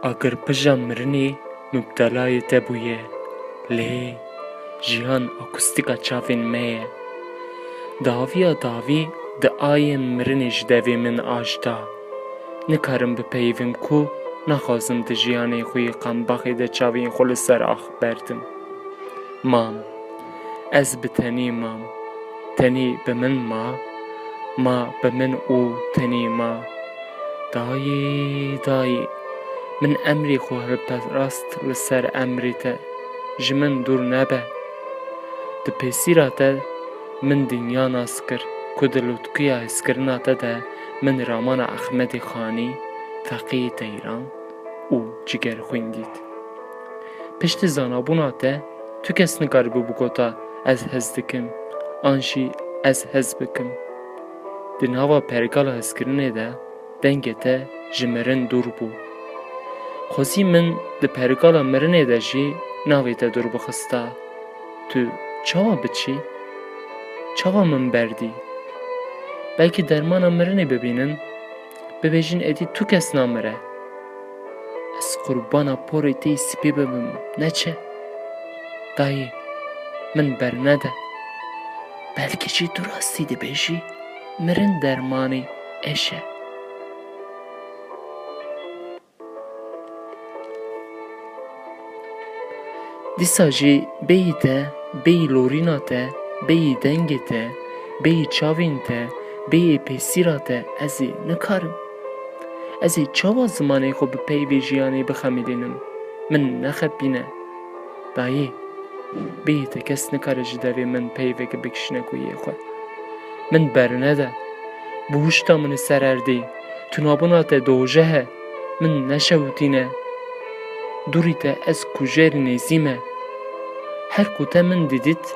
Agar pija mirinê mubtelayê te bûye, lê jiyan akustîka çavên me ye. Daviya dawî di ayên mirinê ji devê min ajda. Nikarim bipeyivim ku naxwazim di jiyanê xwe yê qembexê de çavên xwe li ser ax berdim. Mam, ez bi tenê mam, tenê bi min ma, ma bi min û tenê ma. Dayê, min emrê xwe hilperast li ser emrê te, ji min dûr nebe. Di pêsîra te min dinya nas kir ku di lûtkiya hezkirina te de min ramana Ehmedê Xanî, Feqîhê Teyran û ciger xwendît. Piştî zanabûna te, tu kes nikaribû bigota ez hez dikim, an jî ez hez bikim. Di nava pergala hezkirinê de dengê te ji mirin dûr bû. Xwezî min di pergala mirinê de jî navê te dûr bixista. Tu çawa biçî? Çawa min berdî? Belkî dermana mirinê bibînin, bibêjin êdî tu kes namire. Ez qurbana porê te yê spî bibim, neçe? Dayê, min bernede. Belkî jî tu rastî dibêjî mirin dermanê eş e. Dîsa jî bêyî te, bêyî lorîna te, bêyî dengê te, bêyî çavên te, bêyî pêsîra te ez ê nikarim. Ez ê çawa zimanê xwe bi peyvê jiyanê bixemilînim? Min nexepîne. Dayê, bêyî te kes nikare ji devê min peyvekê bikişîne ku yê xwe. Min bernede. Bi huşta min li ser erdê, tunabûna te doje he, min neşewitîne. Dûrî te ez kujerî nêzî me. Her ku te min didît,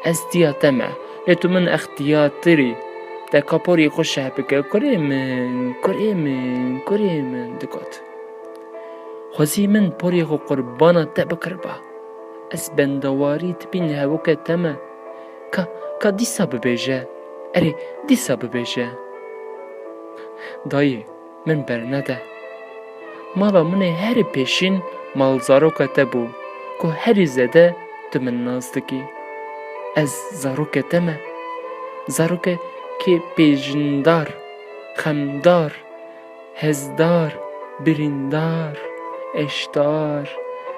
ez diya te me, lê tu min extiyatirî. Te kaporê xwe şeh bike, kurê min digot. Xwezî min porê xwe qurbana te bikiriba. Ez bendewarî tibîn hevokê te me. Ka dîsa bibêje, erê dîsa bibêje. Dayê, min bernede. Mala min ê herî pêşîn malzaroka te bû, ku herî zêde tu min naz dikî. Ez zarokê te me, zarokekê pêjindar, xemdar, hezdar, birîndar, eşdar,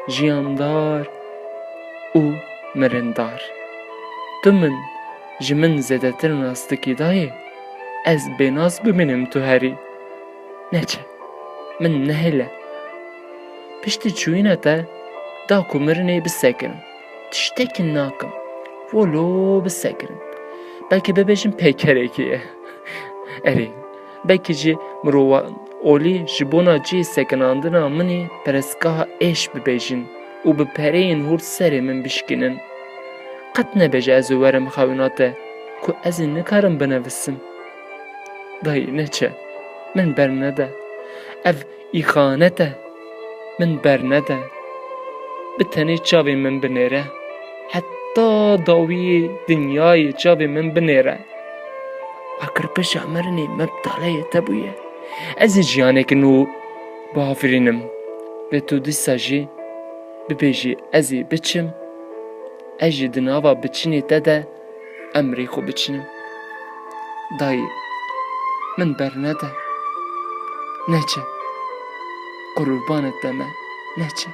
jiyandar û mirindar. Tu min ji min zêdetir nas dikî dayê, ez bênaz bimînim tu herî. Neçe, min nehêle. Piştî çûyîna te, da ku mirinê bisekirim. Tiştekî nakim, volo bisekirim. Belkî bibêjin pêkerekî ye. Erê, belkî jî mirovan olî ji bona cihê sekinandina minê perestgeha êş bibêjin û bi pereyên hûr serê min bişkînin. Qet nebêje ez ê werim xewîna te ku ez ê nikarim binevisim. Dayê neçe, min bernede. Ev îxanet e, min bernede. Bi tenê çavên min binêre, heta dawiyê dinyayê çavên min binêre. Agar pija mirinê mubtelayê te bûye, ez ê jiyanekî nû biafirînim. Lê tu dîsa jî bibêjî ez ê biçim, ez jî di nava biçinê te de emrê xwe biçinim. Dayê, min bernede. Neçe, qurbana te me, neçe.